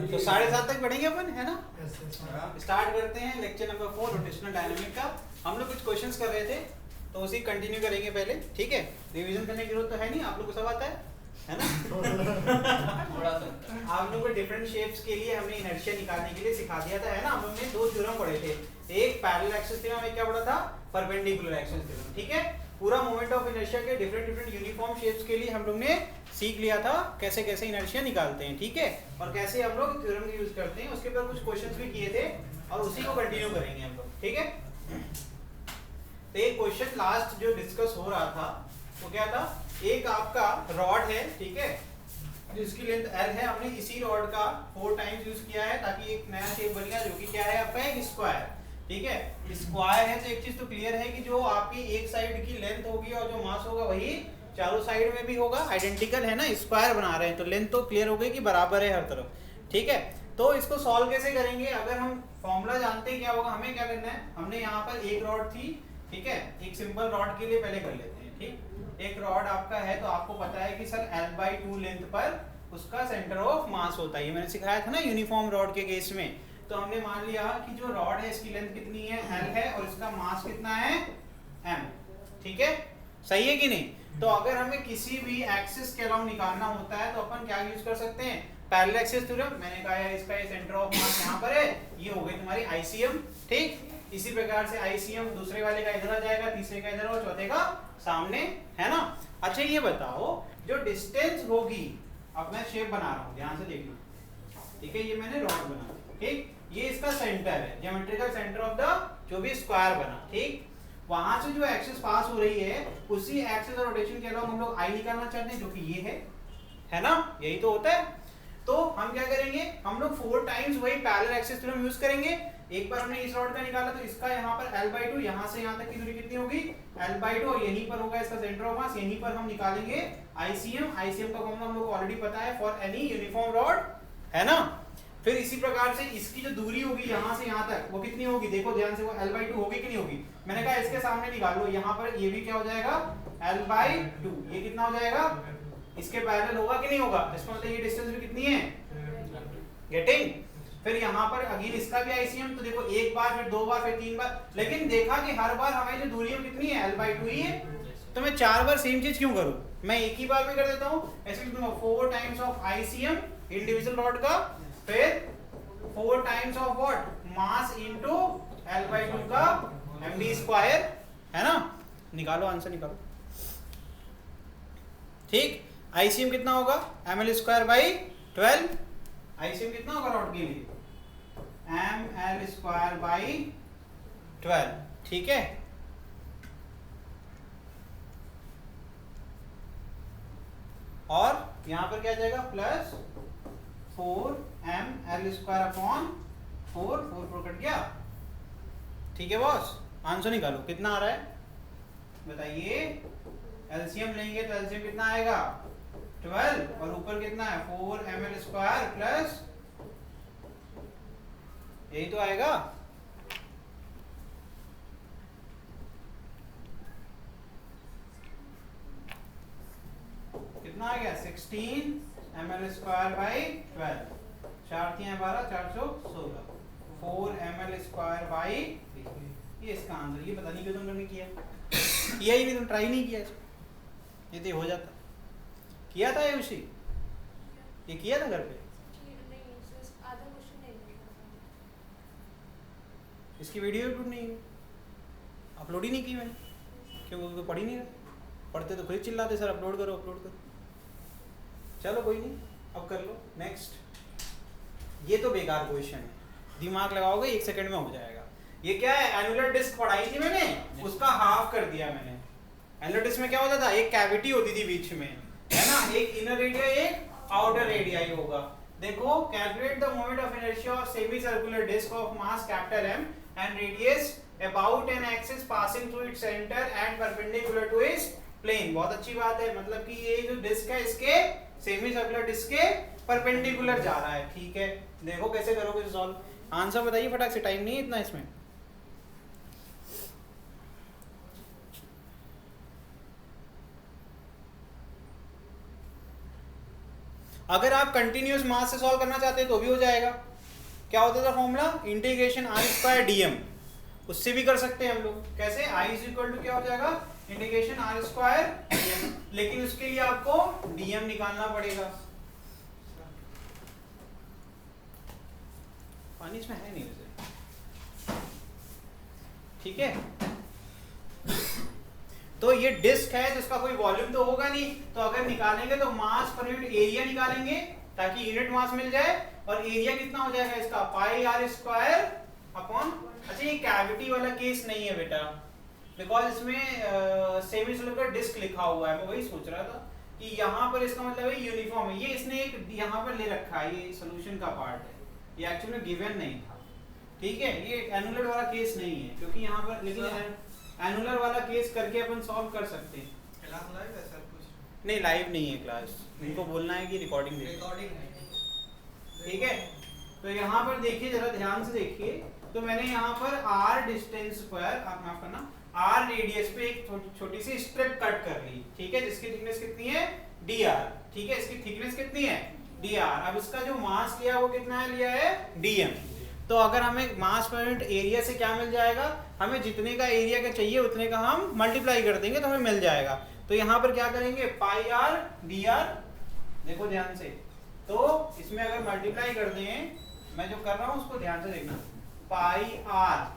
तो 7:30 तक पढ़ेंगे अपन, है ना? स्टार्ट करते हैं लेक्चर नंबर 4 रोटेशनल डायनामिक का। हम लोग कुछ क्वेश्चंस कर रहे थे तो उसी कंटिन्यू करेंगे पहले, ठीक है? रिवीजन करने की जरूरत तो है नहीं, आप लोग को सब आता है ना? थोड़ा सा आप लोग को डिफरेंट शेप्स के लिए हमने इनर्शिया निकालने के लिए सिखा दिया था, है ना? हम लोग ने 2 थ्योरम पढ़े थे, एक पैरेलल एक्सिस थ्योरम, एक क्या पढ़ा था? परपेंडिकुलर एक्सिस थ्योरम, ठीक है? पूरा मोमेंट ऑफ इनर्शिया के डिफरेंट यूनिफॉर्म शेप्स के लिए हम लोग ने सीख लिया था कैसे कैसे इनर्शिया निकालते हैं, ठीक है? और कैसे हम लोग थ्योरम यूज करते हैं, उसके ऊपर कुछ क्वेश्चंस भी किए थे और उसी को कंटिन्यू करेंगे हम लोग, ठीक है? तो एक क्वेश्चन लास्ट जो डिस्कस हो रहा था वो क्या था? एक आपका रॉड है, ठीक है, जिसकी लेंथ L है। हमने इसी रॉड का 4 टाइम्स यूज किया है ताकि एक नया शेप बन गया जो कि क्या है आपका? एक स्क्वायर, ठीक है? स्क्वायर है तो एक चीज तो क्लियर है कि जो आपकी एक साइड की लेंथ होगी और जो मास होगा वही चारों साइड में भी होगा, आइडेंटिकल है ना? स्क्वायर बना रहे हैं तो लेंथ तो क्लियर हो गई कि बराबर है हर तरफ, ठीक है? तो इसको सॉल्व कैसे करेंगे? अगर हम फॉर्मूला जानते हैं क्या होगा, हमें क्या करना है? हमने यहाँ पर एक रॉड थी, ठीक है? एक सिंपल रॉड के लिए पहले कर लेते हैं, ठीक? एक रॉड आपका है तो आपको पता है कि सर L/2 लेंथ पर उसका सेंटर ऑफ मास होता है, ये मैंने सिखाया था ना यूनिफॉर्म रॉड के केस में। तो हमने मान लिया कि जो रॉड है इसकी लेंथ कितनी है? L है, और इसका मास कितना है? M, ठीक है? सही है कि नहीं? तो अगर हमें किसी भी एक्सिस के अलाउंग निकालना होता है तो अपन क्या यूज कर सकते हैं? Parallel axis theorem. मैंने कहा है इसका ये सेंटर ऑफ मास यहाँ पर है, ये हो गई तुम्हारी ICM, ठीक? इसी प्रकार से ICM दूसरे वाले का इधर आ जाएगा, तीसरे का इधर और चौथे का सामने, है ना? अच्छा ये बताओ, जो डिस्टेंस होगी, अब मैं शेप बना रहा हूँ, ध्यान से देखना, ठीक है? ये मैंने रॉड बना, ठीक? ये इसका सेंटर है, ज्योमेट्रिकल सेंटर ऑफ द जो भी स्क्वायर बना, ठीक? वहां से जो एक्सिस पास हो रही है उसी एक्सिस और रोटेशन के अलावा हम लोग आई निकालना चाहते हैं जो कि ये है ना? यही तो होता है। तो हम क्या करेंगे? हम लोग 4 टाइम्स वही पैरेलल एक्सिस थ्योरम यूज करेंगे। एक बार हमने इस रॉड का निकाला तो इसका यहाँ पर L/2, यहाँ से यहाँ तक की दूरी कितनी होगी? L/2, और यहीं पर होगा इसका सेंटर ऑफ मास, यहीं पर हम निकालेंगे ICM का फॉर्मूला हम लोग को ऑलरेडी पता है फॉर एनी यूनिफॉर्म रॉड, है ना? फिर इसी प्रकार से इसकी जो दूरी होगी यहाँ से यहाँ तक वो कितनी होगी? देखो ध्यान से, वो L/2 होगी कि नहीं होगी? मैंने कहा इसके सामने निकाल लो, यहाँ पर ये भी क्या हो जाएगा? L/2, ये कितना हो जाएगा? इसके पैरेलल होगा कि नहीं होगा? इसका मतलब ये डिस्टेंस भी कितनी है? गेटिंग? फिर यहाँ पर अगेन इसका भी ICM, तो देखो एक बार, फिर 2 बार, फिर 3 बार, लेकिन देखा कि हर बार हमारी जो दूरी है कितनी है? L/2 ही है। तो मैं 4 बार सेम चीज क्यों करूं? मैं एक ही बार में कर देता हूं, ऐसे लिख दूंगा 4 times of ICM individual rod का, फिर 4 times of what? Mass into L/2 का md स्क्वायर, है ना? निकालो आंसर, निकालो, ठीक? ICM कितना होगा? ml square by 12। ICM कितना होगा रॉड के लिए? ml स्क्वायर बाई 12, ठीक है? और यहां पर क्या जाएगा? Plus 4ml square upon 4 cut गया, ठीक है बॉस? आंसर निकालो, कितना आ रहा है बताइए? एलसीएम लेंगे तो एलसीएम कितना आएगा? 12, और ऊपर कितना है? 4ml स्क्वायर प्लस, यही तो आएगा। कितना आ गया? 16ml square by 12, 4 3 12, 416, 4ml square by, ये इसका आंसर। ये पता नहीं क्यों तुमने किया ही नहीं, तुम ट्राई नहीं किया इसको, ये तो हो जाता। किया था ये उसी, ये किया था घर पे? इसकी वीडियो यूट्यूब नहीं अपलोड ही नहीं की मैंने, क्योंकि तो पढ़ ही नहीं रहा। पढ़ते तो खुद चिल्लाते सर अपलोड करो अपलोड करो। चलो कोई नहीं, अब कर लो नेक्स्ट। ये तो बेकार क्वेश्चन है, दिमाग लगाओगे 1 सेकंड में हो जाएगा। ये क्या है? एनुलर डिस्क पढ़ाई थी मैंने, उसका हाफ कर दिया मैंने। एनुलर डिस्क में क्या होता था? एक कैविटी होती थी बीच में, है ना? एक इनर रेडिया, एक आउटर रेडियाई होगा। देखो, calculate the moment of inertia of semi circular disc of mass capital M and radius about an axis passing through its center and perpendicular to its plane। बहुत अच्छी बात है, मतलब कि ये जो डिस्क है इसके सेमी सर्कुलर डिस्क के परपेंडिकुलर जा रहा है, ठीक है? देखो कैसे करोगे सॉल्व। आंसर बताइए फटाक से, टाइम नहीं है इतना इसमें। अगर आप कंटिन्यूस मास से सॉल्व करना चाहते हैं तो भी हो जाएगा। क्या होता था formula, integration r square dm, उससे भी कर सकते हैं हम लोग। कैसे, आई इज इक्वल टू क्या हो जाएगा, इंटीग्रेशन आर स्क्वायर डीएम, लेकिन उसके लिए आपको डीएम निकालना पड़ेगा। पानी इसमें है नहीं वैसे, ठीक है। तो ये डिस्क है जिसका कोई वॉल्यूम तो होगा नहीं, तो अगर निकालेंगे तो मास पर यूनिट एरिया निकालेंगे ताकि यूनिट मास मिल जाए, और एरिया कितना हो जाएगा इसका, पाई आर स्क्वायर अपॉन। अच्छा ये कैविटी वाला केस नहीं है बेटा, बिकॉज इसमें सेमी सिलिंडर डिस्क लिखा हुआ है, मैं वही सोच रहा था कि यहाँ पर इसका मतलब है यूनिफॉर्म है। ये इसने एक यहाँ पर ले रखा है, ये सोल्यूशन का पार्ट है, ये एक्चुअली गिवन नहीं था, ठीक है। ये एनुलर वाला केस नहीं है, क्योंकि यहाँ पर लेकिन एनुलर वाला केस करके अपन सॉल्व कर सकते हैं। क्लास लाइव है सर कुछ? नहीं लाइव नहीं है क्लास, उनको बोलना है कि रिकॉर्डिंग है, ठीक है। तो यहाँ पर देखिए, जरा ध्यान से देखिए, तो मैंने यहाँ पर r डिस्टेंस पर, आप माफ करना, r रेडियस पे एक छोटी सी स्ट्रिप कट कर ली, ठीक है, जिसकी थिकनेस कितनी है dr, ठीक है, इसकी थिकनेस कितनी है dr। अब इसका जो मास लिया वो कितना है, लिया है dm। तो अगर हमें मास पर यूनिट एरिया से क्या मिल जाएगा, हमें जितने का एरिया का चाहिए उतने का हम मल्टीप्लाई कर देंगे तो हमें मिल जाएगा। तो यहाँ पर क्या करेंगे, पाई आर डी आर, देखो ध्यान से, तो इसमें अगर मल्टीप्लाई कर दें, मैं जो कर रहा हूँ उसको ध्यान से देखना, पाई आर,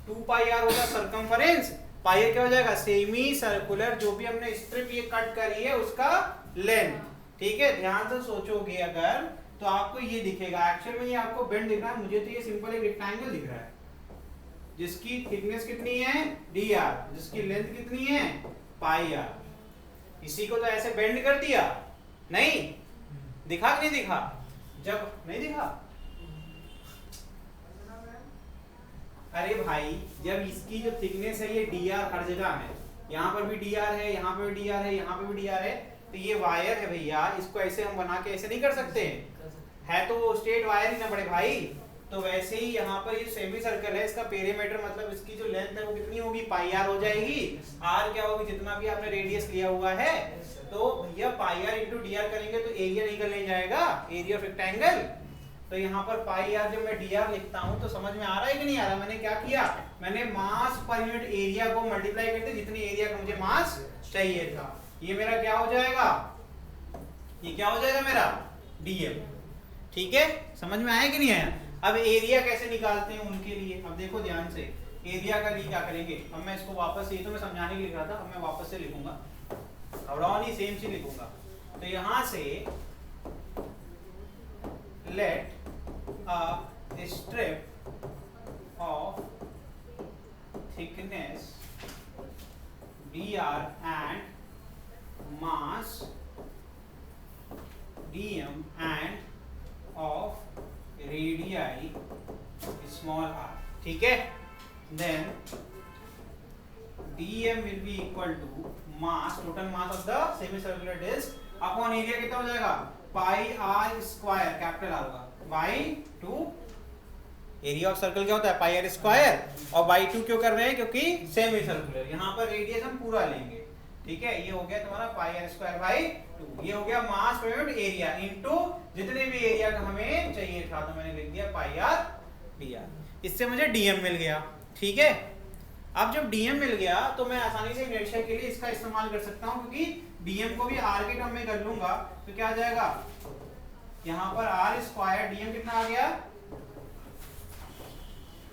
2 पाई आर होगा सरकमफरेंस, पाई आर क्या हो जाएगा, सेमी सर्कुलर, जो भी हमने स्ट्रिप ये कट करी है उसका लेंथ, ठीक है। ध्यान से सोचोगे अगर तो आपको ये दिखेगा, एक्चुअल में ये आपको बेंड दिख रहा है, मुझे तो ये सिंपल एक रेक्टेंगल दिख रहा है जिसकी थिकनेस कितनी है dr, जिसकी लेंथ कितनी है पाई r। इसी को तो ऐसे बेंड कर दिया, नहीं दिखा कि नहीं दिखा, जब नहीं दिखा, अरे भाई जब इसकी जो थिकनेस है ये dr हर जगह है, यहाँ पर भी dr है, यहाँ पर भी dr है, यहाँ पर भी dr है, तो ये वायर है भैया, इसको ऐसे हम बना के ऐसे नहीं कर सकते है, तो स्ट्रेट वायर ही ना पड़े भाई। तो वैसे ही यहाँ पर ये सेमी सर्कल है, इसका पेरीमीटर मतलब इसकी जो लेंथ है वो कितनी होगी, पाई आर हो जाएगी। आर क्या होगी, जितना भी आपने रेडियस लिया हुआ है, तो भैया पाई आर इंटू डी आर करेंगे तो एरिया निकल नहीं जाएगा, एरिया ऑफ रेक्टेंगल। तो यहाँ पर पाई आर जब मैं डी आर लिखता हूँ तो समझ में आ रहा है कि नहीं आ रहा, मैंने क्या किया, मैंने मास पर यूनिट एरिया को मल्टीप्लाई करते जितने एरिया का मुझे मास चाहिए था, ये मेरा क्या हो जाएगा, ये क्या हो जाएगा मेरा डीएम, ठीक है। समझ में आया कि नहीं आया। अब एरिया कैसे निकालते हैं उनके लिए, अब देखो ध्यान से, एरिया का लिए क्या करेंगे, अब मैं इसको वापस, ये तो मैं समझाने के लिए लिख रहा था, अब मैं वापस से लिखूंगा, घबराओ नहीं, सेम चीज लिखूंगा। तो यहां से let a strip of thickness dr and mass dm and of radii small r, ठीक है। then dm will be equal to mass, total mass of the semicircular disk upon area कितना हो जाएगा, पाई r स्क्वायर, कैपिटल r होगा, by 2, area of circle क्या होता है पाई are square, और बाई 2 क्यों कर रहे हैं, क्योंकि सेमी सर्कुलर, यहाँ पर रेडियस हम पूरा लेंगे, ठीक है। ये हो गया तुम्हारा पाई आर स्क्वायर बाई 2, ये हो गया मास पर यूनिट एरिया इनटू जितने भी एरिया का हमें चाहिए था, तो मैंने लिख दिया पाई आर डी आर, इससे मुझे डीएम मिल गया, ठीक है। अब जब डीएम मिल गया तो मैं आसानी से इनर्शिया के लिए इसका इस्तेमाल कर सकता हूँ, क्योंकि डीएम को भी आर के टर्म में कर लूंगा, तो क्या आ जाएगा, यहाँ पर आर स्क्वायर, डीएम कितना आ गया,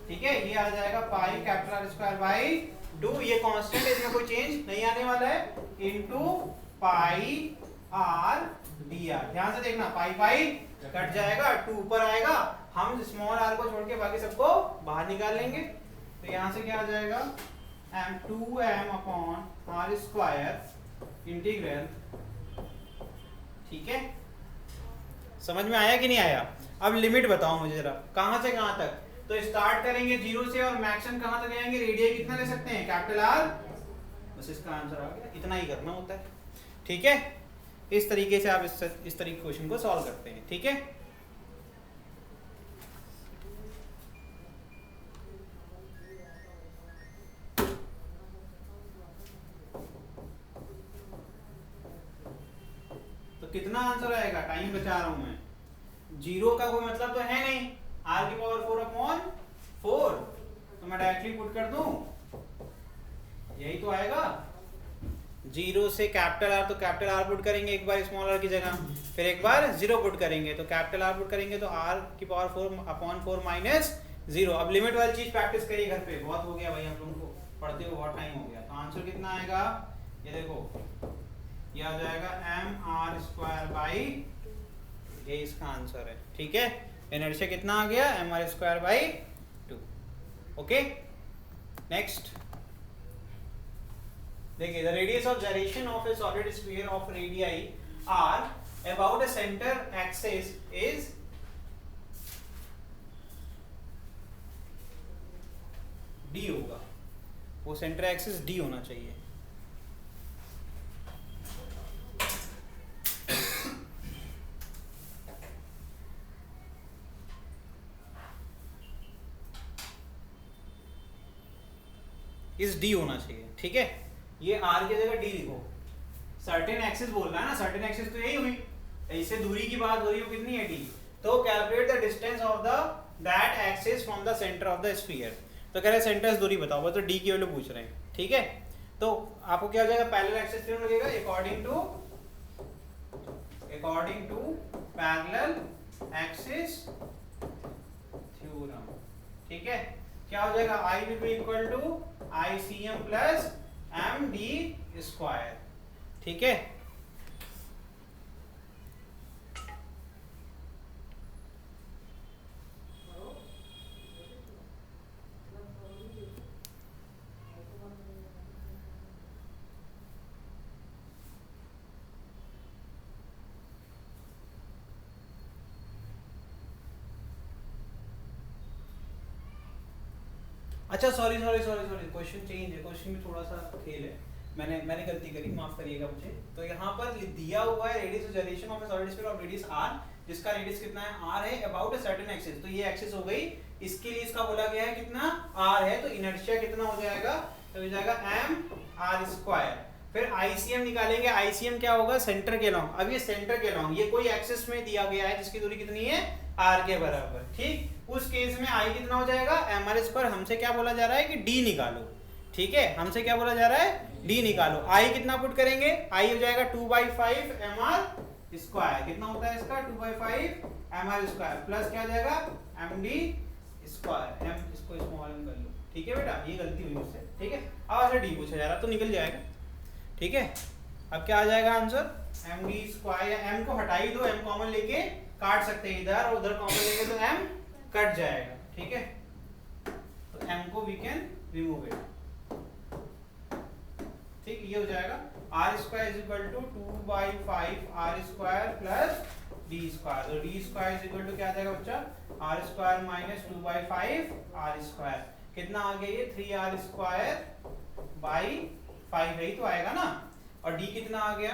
ठीक है, ये आ जाएगा pi capital R square by 2, ये कांस्टेंट है, इसमें कोई चेंज नहीं आने वाला है, इनटू पाई आर डी आर। ध्यान से देखना, पाई पाई कट जाएगा, 2 ऊपर आएगा, हम स्मॉल आर को छोड़ के बाकी सबको बाहर निकाल लेंगे, तो यहां से क्या आ जाएगा, m2m upon are square integral, ठीक है। समझ में आया कि नहीं आया। अब लिमिट बताओ मुझे जरा, कहां से कहां तक, तो स्टार्ट करेंगे 0 से और मैक्सिमम कहां तक जाएंगे, रेडियस कितना ले सकते हैं, कैपिटल आर, बस इसका आंसर आ गया, इतना ही करना होता है, ठीक है। इस तरीके से आप इस तरीके क्वेश्चन को सॉल्व करते हैं, ठीक है। तो कितना आंसर आएगा, टाइम बचा रहा हूं मैं, 0 का कोई मतलब तो है नहीं, r की पावर 4 अपॉन 4, तो मैं डायरेक्टली पुट कर दूं, यही तो आएगा। 0 से कैपिटल R, तो कैपिटल R पुट करेंगे एक बार स्मॉल r की जगह, फिर एक बार 0 पुट करेंगे, तो कैपिटल R पुट करेंगे तो r की पावर 4 अपॉन 4 माइनस 0। अब लिमिट वाली चीज प्रैक्टिस करिए घर पे, बहुत हो गया भाई आप लोगों को पढ़ते हुए बहुत टाइम हो गया। तो आंसर कितना आएगा, ये देखो, ये आ जाएगा mr² बाई, ये इसका आंसर है, ठीक है। इनर्शिया कितना आ गया, mr² बाई 2। ओके, नेक्स्ट देखिए, the radius of gyration of a solid sphere of radii r about a center axis is d होगा, वो सेंटर एक्सिस d होना चाहिए। इस d होना चाहिए, ठीक है। ये r की जगह d लिखो, सर्टेन एक्सिस बोल रहा है ना, सर्टेन एक्सिस तो यही हुई, इससे दूरी की बात हो रही है, कितनी है d, तो calculate the distance of the that axis from the centre of the sphere. तो कह रहे हैं सेंटर से दूरी बताओ, वो तो d की वैल्यू पूछ रहे हैं, ठीक है। तो आपको क्या हो जाएगा, पैरेलल एक्सिस थ्योरम लगेगा, according to parallel axis theorem, ठीक है। क्या हो जाएगा, I will be equal to ICM plus md², ठीक है। अच्छा सॉरी, क्वेश्चन चेंज है, क्वेश्चन में थोड़ा सा खेल है, मैंने गलती करी, माफ करिएगा मुझे। तो यहाँ पर दिया हुआ है radius of gyration of a solid sphere of radius r, जिसका रेडियस कितना है, r है, अबाउट अ सर्टेन एक्सिस, तो ये एक्सिस हो गई, इसके लिए इसका बोला गया है कितना, r है, तो इनर्शिया कितना हो जाएगा, तो हो जाएगा mr²। फिर ICM निकालेंगे, ICM क्या होगा, सेंटर के लॉन्ग। अब ये सेंटर के लॉन्ग, ये कोई एक्सिस में दिया गया है जिसकी दूरी कितनी है, r के बराबर, ठीक। उस केस में I कितना हो जाएगा, mr², हमसे क्या बोला जा रहा है कि d निकालो, ठीक है, हमसे क्या बोला जा रहा है, d निकालो। I कितना पुट करेंगे, I हो जाएगा 2/5 mr², कितना होता है इसका, 2/5 mr² प्लस क्या हो जाएगा, md², m इसको स्मॉल m कर लो, ठीक है बेटा, ये गलती हुई मुझसे, ठीक है। अब ऐसे d पूछा जा रहा तो निकल जाएगा, ठीक है। अब क्या आ जाएगा आंसर, md², या m को हटा ही दो, m कॉमन लेके काट सकते हैं, इधर और उधर कॉमन लेके तो m कट जाएगा, ठीक है। तो m को वी कैन रिमूव इट, ठीक, ये हो जाएगा r² is equal to 2/5 r² plus d², तो d² इज इक्वल टू क्या आ जाएगा बच्चा, r² माइनस 2/5 r², कितना आ गया ये 3r² बाई 5, यही तो आएगा ना। और d कितना आ गया,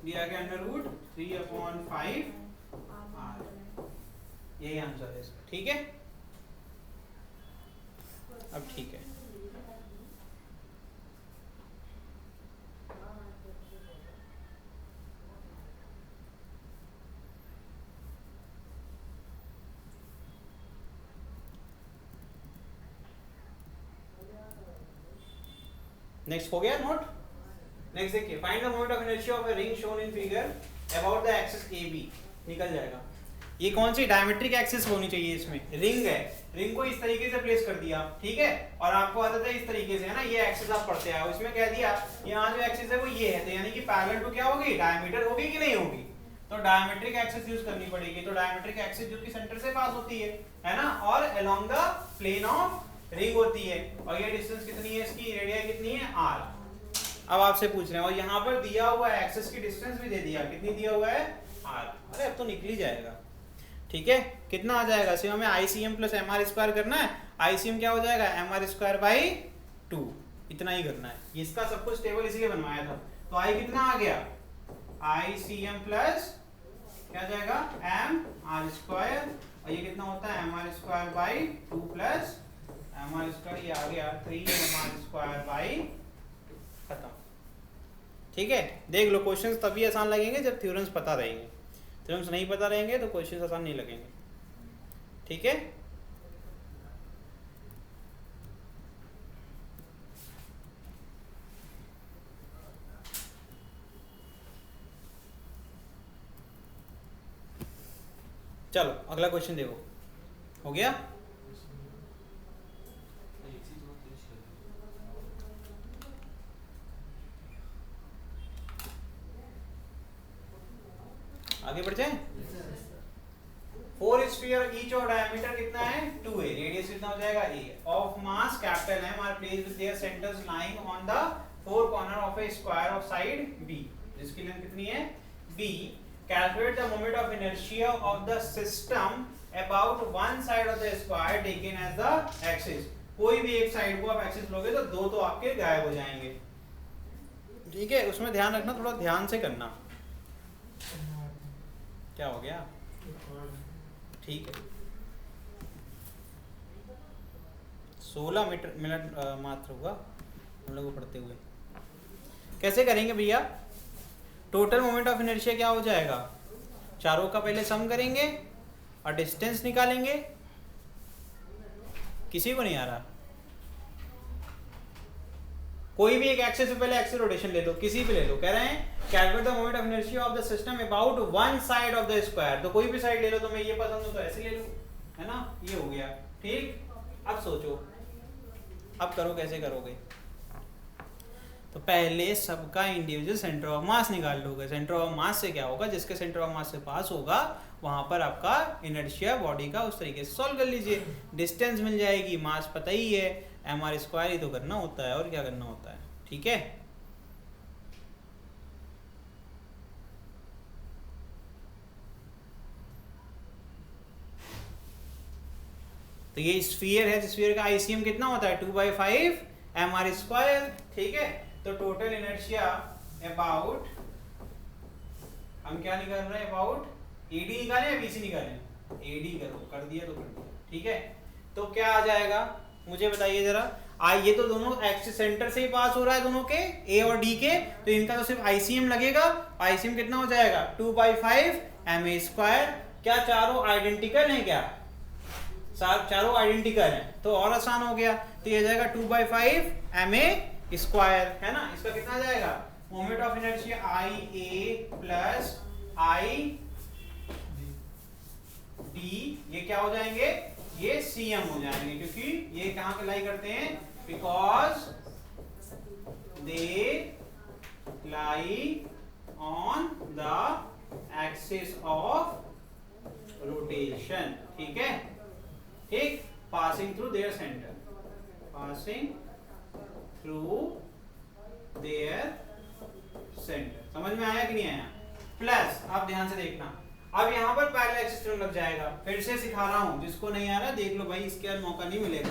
d आ गया √3/5 r, यही आंसर है इसका, ठीक है। अब ठीक है, नेक्स्ट हो गया नोट। नेक्स्ट देखिए, find the moment of inertia of a ring shown in figure about the axis AB, निकल जाएगा। ये कौन सी डायमेट्रिक एक्सिस होनी चाहिए, इसमें रिंग है, रिंग को इस तरीके से प्लेस कर दिया, ठीक है, और आपको आदत है इस तरीके से, है ना, ये एक्सिस आप पढ़ते आओ, इसमें कह दिया यहाँ जो एक्सिस है वो ये है, तो यानी कि पैरेलल टू क्या होगी, डायमीटर होगी कि नहीं होगी, तो डायमेट्रिक एक्सिस यूज करनी पड़ेगी। तो डायमेट्रिक एक्सिस जो कि सेंटर से पास होती है ना, और along the plane of ring होती है, और ये डिस्टेंस कितनी है इसकी, रेडियस कितनी है, r। अब आपसे पूछ रहे हैं, और यहाँ पर दिया हुआ है एक्सिस की डिस्टेंस भी दे दिया, कितनी दिया हुआ है, r। अरे अब तो निकल ही जाएगा, ठीक है। कितना आ जाएगा, सिर्फ हमें ICM प्लस mr² करना है, ICM क्या हो जाएगा, mr² बाई 2, इतना ही करना है, इसका सब कुछ टेबल इसलिए बनवाया था। तो I कितना आ गया, ICM प्लस क्या जाएगा, mr², और ये कितना होता है, mr² बाई 2 प्लस mr², ये आ गया 3 mr² बाई, खत्म, ठीक है, देख लो क्वेश्चंस तभी आसान लगेंगे जब थ्योरम्स पता रहेंगे, थ्योरम्स नहीं पता रहेंगे तो क्वेश्चंस आसान नहीं लगेंगे। ठीक है, चलो अगला क्वेश्चन देखो, हो गया। आगे बढ़ जाए। 4 स्फीयर ईच और डायमीटर कितना है 2a, रेडियस कितना हो जाएगा a of mass capital M are placed with their centres lying on the four corner of a square of side b, जिसकी लेंथ कितनी है b। Calculate the moment of inertia of the system about one side of the square taken as the axis. कोई भी एक side को आप axis लोगे तो दो तो आपके गायब हो जाएंगे। ठीक है, उसमें ध्यान रखना, थोड़ा ध्यान से करना। क्या हो गया? ठीक है, 16 मिनट मात्र हुआ हम लोग को पढ़ते हुए। कैसे करेंगे भैया? टोटल मोमेंट ऑफ इनर्शिया क्या हो जाएगा, चारों का पहले सम करेंगे और डिस्टेंस निकालेंगे। किसी को नहीं आ रहा? कोई भी एक एक्सिस पे पहले एक्सिस रोटेशन ले लो, किसी पे ले लो। कह रहे हैं calculate the moment of inertia of the system about one side of the square. तो कोई भी साइड ले लो, तो मैं ये पसंद हो तो ऐसे ले लो, है ना, ये हो गया। ठीक, अब सोचो, अब करो, कैसे करोगे? तो पहले सबका इंडिविजुअल सेंटर ऑफ मास निकाल लोगे। सेंटर ऑफ मास से क्या होगा, जिसके सेंटर ऑफ मास से पास होगा वहां पर आपका इनर्शिया बॉडी का उस तरीके से सॉल्व कर लीजिए। डिस्टेंस मिल जाएगी, मास पता ही है, mr स्क्वायर ही तो करना होता है, और क्या करना होता है। ठीक है, तो ये स्फीयर है, स्फीयर का आईसीएम कितना होता है 2/5 mr स्क्वायर। ठीक है, तो टोटल इनर्शिया अबाउट, हम क्या निकाल रहे हैं, अबाउट एडी निकालें या बीसी निकालें? एडी करो, कर दिया तो कर दिया। ठीक है, तो क्या आ जाएगा मुझे बताइए जरा। ये तो दोनों एक्सिस सेंटर से ही पास हो रहा है, दोनों के ए और डी के, तो इनका तो सिर्फ आईसीएम लगेगा। आईसीएम कितना हो जाएगा 2/5 ma स्क्वायर। क्या चारों आइडेंटिकल हैं? क्या चारों आइडेंटिकल हैं, तो और आसान हो गया। तो ये जाएगा 2/5 ma स्क्वायर, है ना। इसका कितना जाएगा, moment of inertia I A plus I D, ये क्या हो जाएंगे, ये cm हो जाएंगे, क्योंकि ये कहां पे लाई करते हैं, because they lie on the axis of rotation. ठीक है, ठीक, passing through their centre, passing through their centre. समझ में आया कि नहीं आया? प्लस आप ध्यान से देखना, अब यहाँ पर पैरेलल एक्सिस थ्योरम लग जाएगा। फिर से सिखा रहा हूँ, जिसको नहीं आ रहा देख लो भाई, इसके बाद मौका नहीं मिलेगा।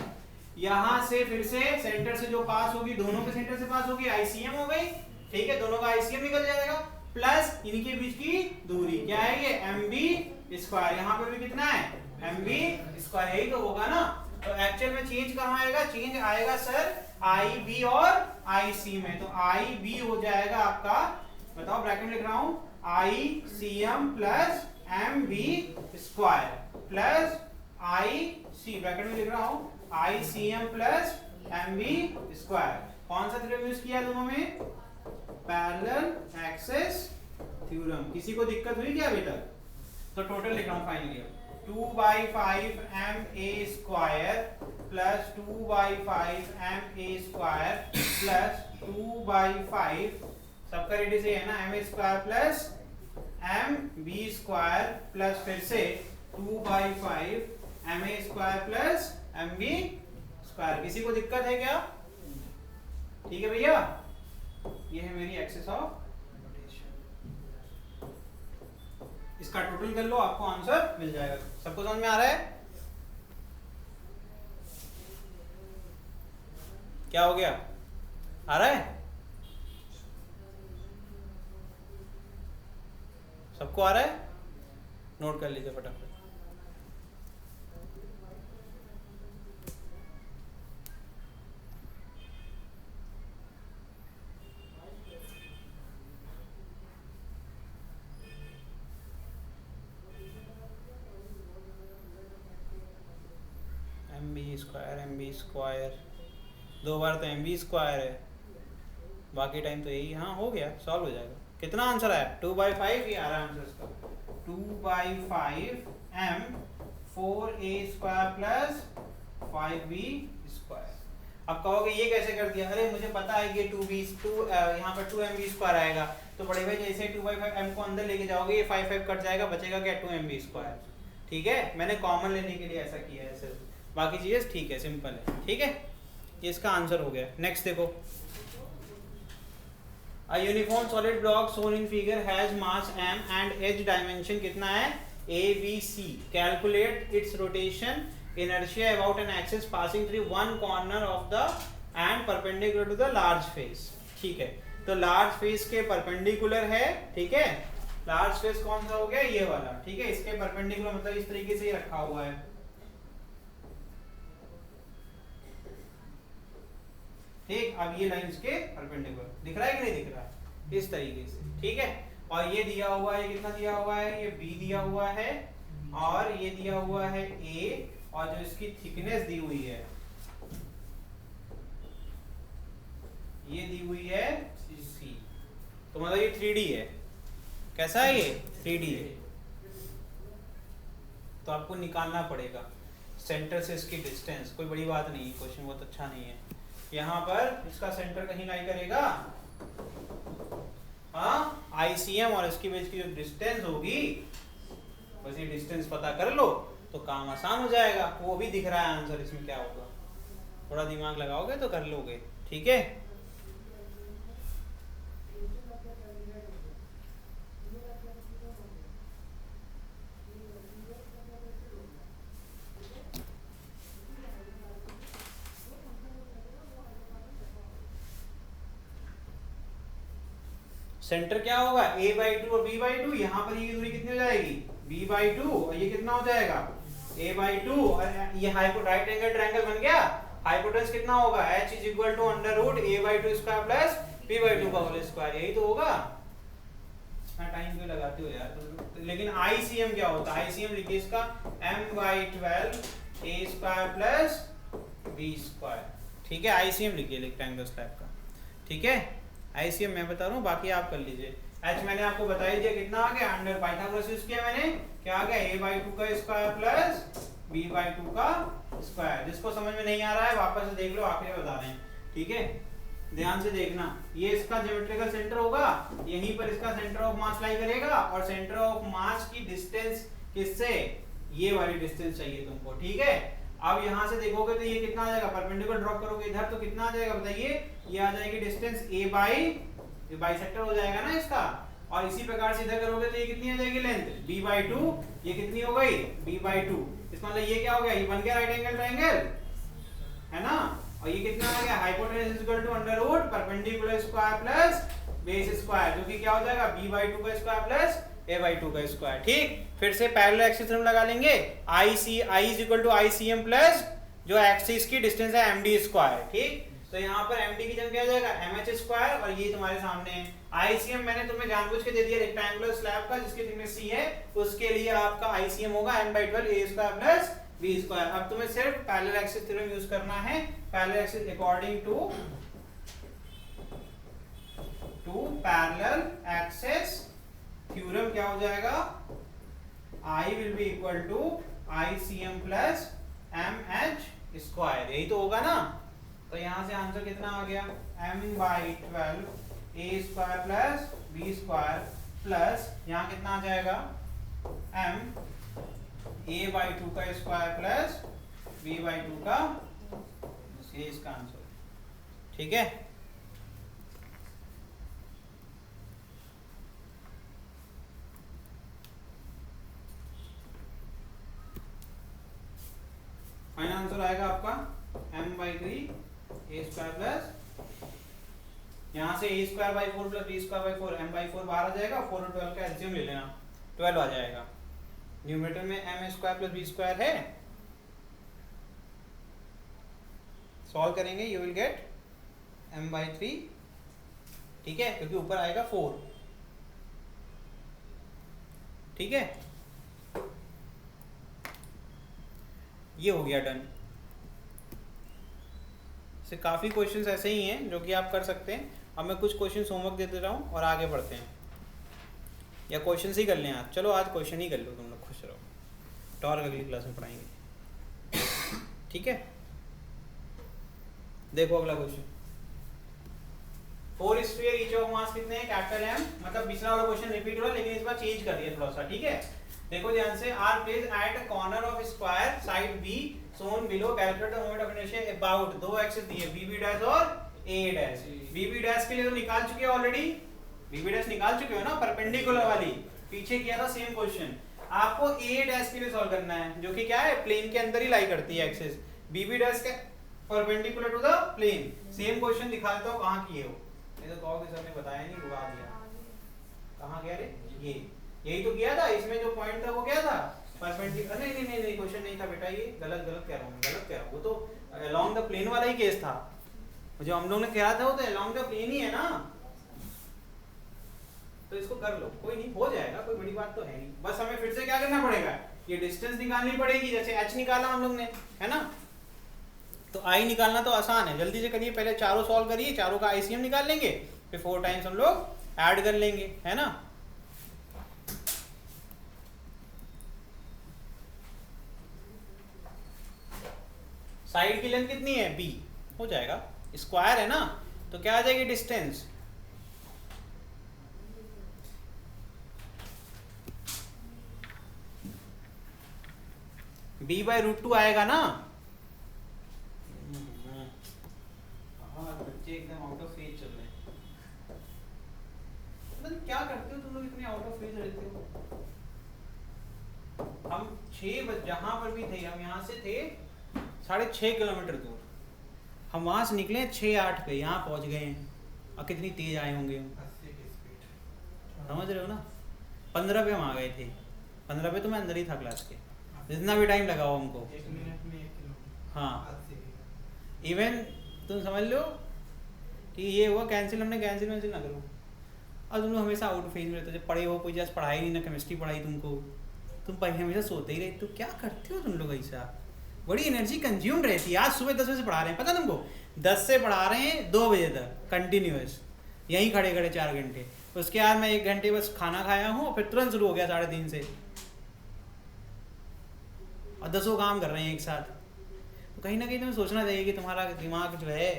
यहाँ से फिर से सेंटर से जो पास होगी, दोनों के सेंटर से पास होगी, आईसीएम हो गई। ठीक है, दोनों का आईसीएम निकल जाएगा, प्लस इनके बीच की दूरी क्या है, ये एमबी स्क्वायर। यहाँ पर भी कितना है, एमबी स्क्वायर, यही तो होगा ना। तो एक्चुअल में चेंज कहाँ आएगा, चेंज आएगा सर आई बी और आई सी में। तो आई बी हो जाएगा आपका, बताओ, ब्रैकेट लिख रहा हूं, I C M plus M B square plus I C, bracket में लिख रहा हूं, I C M plus M B square. कौन सा थ्योरम यूज किया दोनों में, पैरेलल एक्सिस थ्योरम। किसी को दिक्कत हुई क्या अभी तक? तो टोटल लिख रहा हूं finally, 2/5 ma square plus 2/5 ma square plus 2/5, सबका रेडियस है ना, ma square plus mb square plus फिर से 2/5 ma square plus mb square. किसी को दिक्कत है क्या? ठीक है भैया, ये है मेरी एक्सिस ऑफ, इसका टोटल कर लो, आपको आंसर मिल जाएगा। सबको समझ में आ रहा है? क्या हो गया, आ रहा है? सबको आ रहा है? नोट कर लीजिए फटाफट। स्क्वायर, 2 बार तो एम बी स्क्वायर है, बाकी टाइम तो यही। हाँ हो गया, सॉल्व हो जाएगा। कितना आंसर आया? 2/5 ये आ रहा है आंसर इसका, 2/5 m 4a square plus 5b square. अब कहोगे ये कैसे कर दिया? अरे मुझे पता है कि 2 यहाँ पर 2mb स्क्वायर आएगा, तो बड़े भाई जैसे 2/5 m को अंदर लेके जाओगे ये 5 कट जाएगा, बचेगा क्या? 2mb square. ठीक है, मैंने कॉमन लेने के लिए ऐसा किया है सिर्फ, बाकी चीजें ठीक है, सिंपल है। ठीक है, ये इसका आंसर हो गया। नेक्स्ट देखो, A uniform solid block shown in figure has mass m and edge dimension कितना है? a b c. Calculate its rotation inertia about an axis passing through one corner of the and perpendicular to the large face. ठीक है, तो large face के perpendicular है। ठीक है, large face कौन सा हो गया? ये वाला। ठीक है, इसके perpendicular मतलब इस तरीके से ही रखा हुआ है। ठीक, अब ये लाइन इसके परपेंडिकुलर दिख रहा है कि नहीं दिख रहा है? इस तरीके से। ठीक है, और ये दिया हुआ है, ये कितना दिया हुआ है? ये b दिया हुआ है, और ये दिया हुआ है a, और जो इसकी थिकनेस दी हुई है ये दी हुई है c। तो मतलब ये 3D है। कैसा है ये? 3D है। तो आपको निकालना पड़ेगा सेंटर से इसकी डिस्टेंस। कोई बड़ी बात नहीं है, क्वेश्चन बहुत अच्छा नहीं है। यहाँ पर इसका सेंटर कहीं लाई करेगा, हाँ, ICM, और इसके बीच की जो डिस्टेंस होगी, बस ये डिस्टेंस पता कर लो तो काम आसान हो जाएगा। वो भी दिख रहा है आंसर, इसमें क्या होगा, थोड़ा दिमाग लगाओगे तो कर लोगे। ठीक है, सेंटर क्या होगा? a/2 और b/2। यहाँ पर ये दूरी कितनी हो जाएगी? b/2, और ये कितना हो जाएगा? a/2, और ये राइट एंगल ट्रायंगल बन गया। हाइपोटेन्यूस कितना होगा? h = √a/2 square plus b/2 का होल स्क्वायर। यही तो होगा। टाइम क्यों लगाते हो यार? लेकिन ICM क्या होता है? ICM लिखिए इसका m/12 a square plus b square. ठीक है, ICM लिखिए रेक्टेंगुलर स्लैब का। ठीक है, ICM मैं बता रहा हूँ, बाकी आप कर लीजिए। h मैंने आपको बता ही दिया, कितना आ गया? अंडर पाइथागोरस यूज किया मैंने, क्या आ गया? a/2 का स्क्वायर प्लस b/2 का स्क्वायर। जिसको समझ में नहीं आ रहा है वापस से देख लो, आखिरी बता रहे हैं। ठीक है, ध्यान से देखना, ये इसका ज्योमेट्रिकल सेंटर होगा, यहीं पर इसका सेंटर ऑफ मास लाई करेगा, और सेंटर ऑफ मास की डिस्टेंस किससे? ये वाली डिस्टेंस चाहिए तुमको। ठीक है, अब यहाँ से देखोगे तो ये कितना आ जाएगा? परपेंडिकुलर ड्रॉप करोगे इधर तो कितना आ जाएगा बताइए? ये आ जाएगी डिस्टेंस ये बाइसेक्टर हो जाएगा ना इसका, और इसी प्रकार से इधर करोगे तो ये कितनी आ जाएगी लेंथ? b/2। ये कितनी हो गई? b/2। इसका मतलब ये क्या हो गया? ये बन गया राइट एंगल ट्रायंगल, है ना? और ये कितना आ गया? Hypotenuse = perpendicular square plus base square, जो कि क्या हो जाएगा? b/2 का स्क्वायर प्लस a/2 का स्क्वायर। ठीक, फिर से पैरेलल एक्सिस थ्योरम लगा लेंगे। I = ICM प्लस जो एक्सिस की डिस्टेंस है md स्क्वायर। ठीक, तो यहाँ पर md की जगह क्या आ जाएगा? mh स्क्वायर, और ये तुम्हारे सामने है ICM। मैंने तुम्हें जानबूझ के दे दिया रेक्टेंगुलर स्लैब का, जिसकी थिकनेस c है, उसके लिए आपका ICM होगा m/12 a square plus b square. अब तुम्हें सिर्फ पैरेलल एक्सिस थ्योरम यूज करना है। Parallel axis according to parallel axis theorem क्या हो जाएगा? I will be equal to ICM plus MH square. यही तो होगा ना? तो यहाँ से आंसर कितना आ गया? m/12 a square plus b square plus यहाँ कितना आ जाएगा? m a/2 का स्क्वायर प्लस b/2 का, ये इसका आंसर। ठीक है, फाइनल आंसर आएगा आपका m/3 a स्क्वायर प्लस, यहाँ से a square by 4 plus b square by 4, m/4 बाहर आ जाएगा, 4 और 12 का एलसीएम ले लेना, 12 आ जाएगा। न्यूमरेटर में m square plus b square है, सॉल्व करेंगे यू विल गेट m/3। ठीक है, क्योंकि ऊपर आएगा 4। ठीक है, ये हो गया डन। से काफ़ी क्वेश्चंस ऐसे ही हैं जो कि आप कर सकते हैं। अब मैं कुछ क्वेश्चन होमवर्क दे देता हूँ और आगे बढ़ते हैं, या क्वेश्चन ही कर लें आज। चलो आज क्वेश्चन ही कर लो, तुम लोग खुश रहो, तो और अगली क्लास में पढ़ाएंगे, ठीक है। देखो अगला question, 4 sphere each of mass कितने हैं, कैपिटल एम। मतलब पिछला वाला क्वेश्चन रिपीट हो रहा है लेकिन इस बार चेंज कर दिया थोड़ा सा, ठीक है। देखो ध्यान से, are place at corner of square side b shown below, calculate the moment of inertia about, दो एक्सिस दिए bb डैश और a डैश। bb डैश के लिए तो निकाल चुके हो ऑलरेडी, bb डैश निकाल चुके हो ना, परपेंडिकुलर वाली पीछे किया था सेम क्वेश्चन। आपको a डैश के लिए सॉल्व करना है, जो कि क्या है, प्लेन के अंदर ही लाई करती है एक्सिस, bb डैश के perpendicular to the plane. Same question दिखा देता हूं कहां किए हो, ये तो कहोगे सर ने बताया नहीं, उड़ा दिया। कहां गया रे, ये यही तो किया था, इसमें जो पॉइंट था वो क्या था, परपेंडिकुलर। नहीं नहीं नहीं क्वेश्चन नहीं था बेटा, ये गलत कह रहा हूँ, गलत कह रहा हूँ। वो तो अलोंग द प्लेन वाला ही केस था, जो हम लोग ने कहा था वो तो अलोंग द प्लेन ही है ना। तो इसको कर लो, कोई नहीं, हो जाएगा, कोई बड़ी बात तो है नहीं। बस हमें फिर से क्या करना पड़ेगा, ये डिस्टेंस निकालनी पड़ेगी। जैसे h निकाला हम लोग ने, है ना, तो i निकालना तो आसान है, जल्दी से करिए। पहले चारों सॉल्व करिए, चारों का ICM निकाल लेंगे, फिर 4 टाइम्स हम लोग ऐड कर लेंगे, है ना। साइड की लेंथ कितनी है, b, हो जाएगा, स्क्वायर है ना, तो क्या आ जाएगी डिस्टेंस, b/√2 आएगा ना। बच्चे एकदम आउट ऑफ फेज चल रहे हैं, मतलब क्या करते हो तुम लोग, इतने आउट ऑफ फेज रहते हो। हम 6 जहां पर भी थे, हम यहाँ से थे 6.5 किलोमीटर दूर, हम वहां से निकले 6:08 पे, यहाँ पहुंच गए हैं, और कितनी तेज आए होंगे हम, समझ रहे हो ना। 15 पे हम आ गए थे, 15 पे तो मैं अंदर ही था क्लास के, जितना भी टाइम लगा हो हमको, 1 मिनट में 1 किलोमीटर। हाँ, इवन तुम समझ लो कि ये हुआ कैंसिल, हमने कैंसिल ना करो। और तुम लोग हमेशा आउट फेज में रहते हो, जब पढ़े हो, कोई जैसे पढ़ाई नहीं ना, केमिस्ट्री पढ़ाई तुमको, तुम पढ़े हमेशा सोते ही रहते, तो क्या करते हो तुम लोग ऐसा, बड़ी एनर्जी कंज्यूम रहती है। आज सुबह 10 बजे से पढ़ा रहे हैं, पता तुमको, 10 से पढ़ा रहे हैं 2 बजे तक कंटिन्यूअस, यहीं खड़े खड़े 4 घंटे। उसके बाद मैं 1 घंटे बस खाना खाया हूँ, फिर तुरंत शुरू हो गया 3:30 से, और 10 काम कर रहे हैं एक साथ। तो कहीं ना कहीं तुम्हें सोचना चाहिए कि तुम्हारा दिमाग जो है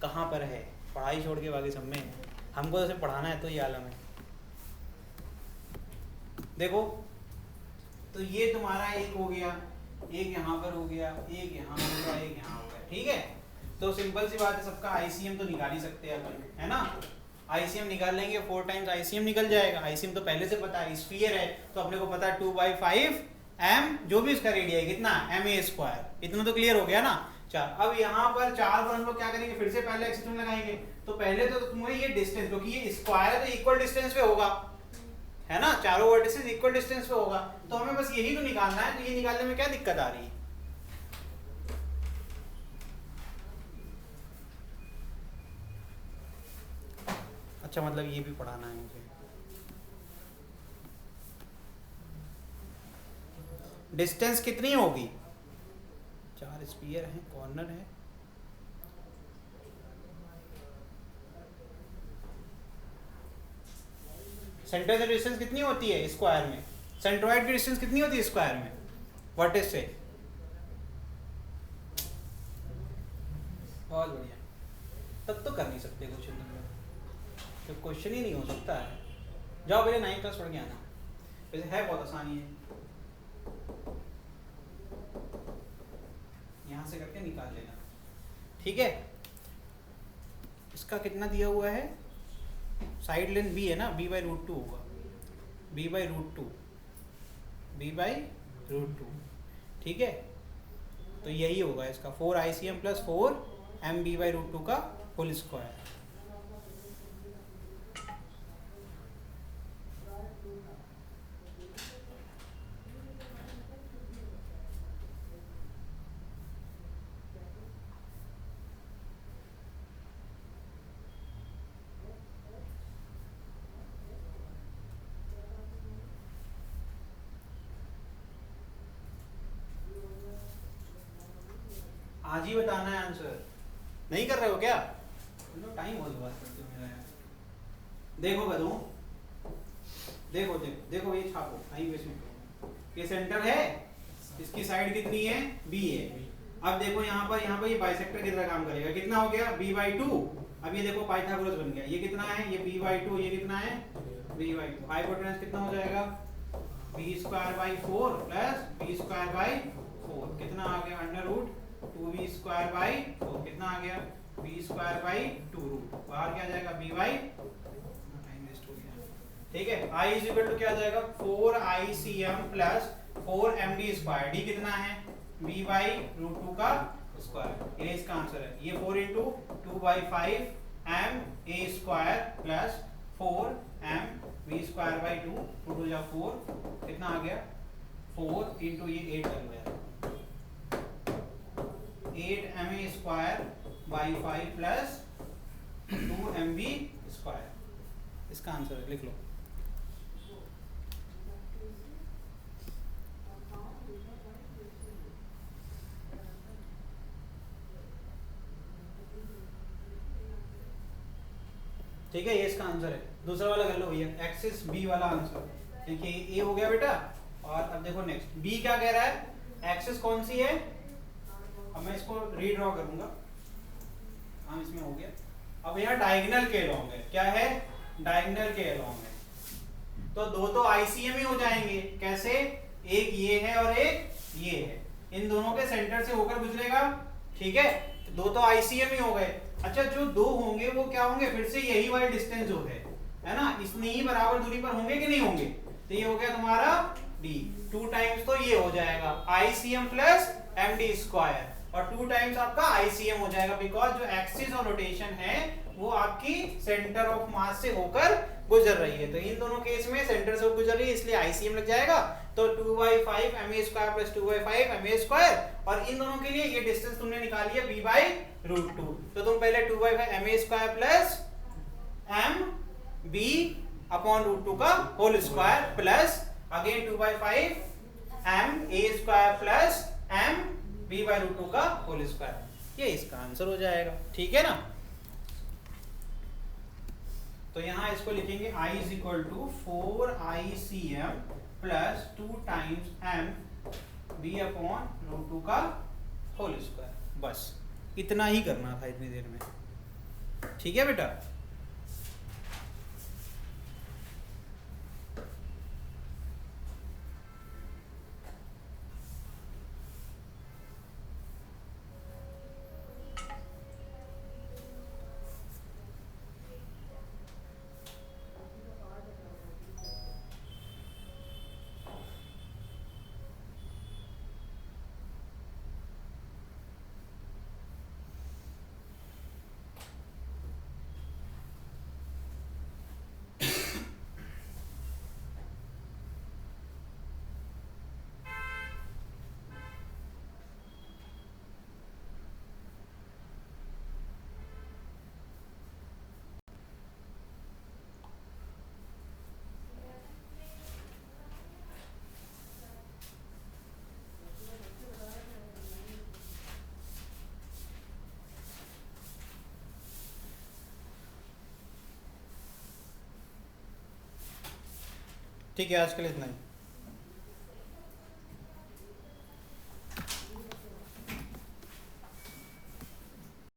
कहाँ पर है, पढ़ाई छोड़ के बाकी सब में। हमको तो सिर्फ पढ़ाना है, तो ये आलम है। देखो तो ये तुम्हारा एक हो गया, एक यहाँ पर हो गया, एक यहाँ हो गया, एक यहाँ हो गया, ठीक है। तो सिंपल सी बात है, सबका ICM तो निकाल ही सकते हैं अपन, है ना। ICM निकाल लेंगे, 4 टाइम्स ICM निकल जाएगा। ICM तो पहले से पता है, स्फीयर है तो अपने को पता है 2/5 m, जो भी इसका रेडिया है कितना, ma², इतना तो क्लियर हो गया ना। 4, अब यहाँ पर 4 पर हम लोग क्या करेंगे, फिर से पहले एक्सट्रीम लगाएंगे। तो पहले तो तुम्हें ये डिस्टेंस, क्योंकि ये स्क्वायर है तो इक्वल डिस्टेंस पे होगा, है ना, चारों वर्टिसेस इक्वल डिस्टेंस पे होगा, तो हमें बस यही तो निकालना है। तो ये निकालने में क्या दिक्कत आ रही है, अच्छा मतलब ये भी पढ़ाना है मुझे। डिस्टेंस कितनी होगी, 4 स्फीयर है, कॉर्नर है, सेंटर से डिस्टेंस कितनी होती है स्क्वायर में, सेंट्रोइड की डिस्टेंस कितनी होती है स्क्वायर में वर्टेक्स से, बहुत बढ़िया। तब तो कर नहीं सकते क्वेश्चन, तो क्वेश्चन ही नहीं हो सकता है। जाओ पहले 9th क्लास पढ़ के आना, वैसे है बहुत आसानी है, यहाँ से करके निकाल लेना, ठीक है। इसका कितना दिया हुआ है, साइड लेंथ b है ना, b/√2 होगा, b/√2, b/√2, ठीक है। तो यही होगा इसका 4 ICM + 4 mb/√2 का होल स्क्वायर। आज ही बताना है आंसर, नहीं कर रहे हो क्या? टाइम बहुत बात करते हो मेरा यार। देखो बदू, देखो देखो देखो, ये छापो, टाइम वेस्ट मत करो। ये सेंटर है, इसकी साइड कितनी है? बी है। अब देखो यहाँ पर ये बाइसेक्टर की तरह काम करेगा। कितना हो गया? b/2। अब ये देखो पाइथागोरस बन गया। ये कितना है? ये b/2। ये कितना है? b/2। हाइपोटेनस कितना हो जाएगा? b²/4 प्लस b²/4 कितना आ गया? √2b²/4 कितना आ गया? b²/2 बाहर क्या आ जाएगा? टाइम वेस्ट हो गया। ठीक है, I इज इक्वल टू क्या आ जाएगा? 4ICM plus 4MD²। डी कितना है? b/√2 का स्क्वायर। ये इसका आंसर है। ये 4 × 2/5 MA² प्लस 4MB²/2 2 जा 4 कितना आ गया? 4 × ये 8 कर गया, 8MA²/5 प्लस 2MB²। इसका आंसर है, लिख लो। ठीक है, ये इसका आंसर है। दूसरा वाला कर लो भैया, एक्सिस बी वाला आंसर। देखिए ए हो गया बेटा, और अब देखो नेक्स्ट बी क्या कह रहा है? एक्सिस कौन सी है? अब मैं इसको रीड्रॉ करूंगा। हम इसमें हो गया। अब यहाँ डायगोनल के अलोंग है। क्या है? डायगोनल के अलोंग है। तो दो तो आईसीएम ही हो जाएंगे। कैसे? एक ये है और एक ये है। इन दोनों के सेंटर से होकर गुजरेगा। ठीक है, दो तो आईसीएम ही हो गए। अच्छा, जो दो होंगे वो क्या होंगे? फिर से यही वाले डिस्टेंस जो है ना, इतनी ही बराबर दूरी पर होंगे कि नहीं होंगे? तो ये हो गया तुम्हारा डी। 2 टाइम्स तो ये हो जाएगा आईसीएम प्लस MD², और 2 टाइम्स आपका आईसीएम हो जाएगा, बिकॉज जो एक्सिस और रोटेशन है वो आपकी सेंटर ऑफ मास से होकर गुजर रही है। तो इन दोनों केस में सेंटर से गुजर रही है, इसलिए आईसीएम लग जाएगा। तो 2/5 MA² प्लस 2/5 MA², और इन दोनों के लिए ये डिस्टेंस तुमने निकाली है b/√2। तो तुम पहले 2/5 MA² प्लस MB/√2 का whole square plus again 2/5 MA² plus MB/√2 का होल स्क्वायर, ये इसका आंसर हो जाएगा। ठीक है ना? तो यहाँ इसको लिखेंगे I is equal to 4ICM plus 2 times MB/√2 का होल स्क्वायर। बस इतना ही करना था इतनी देर में। ठीक है बेटा? ठीक है, आज के लिए इतना ही।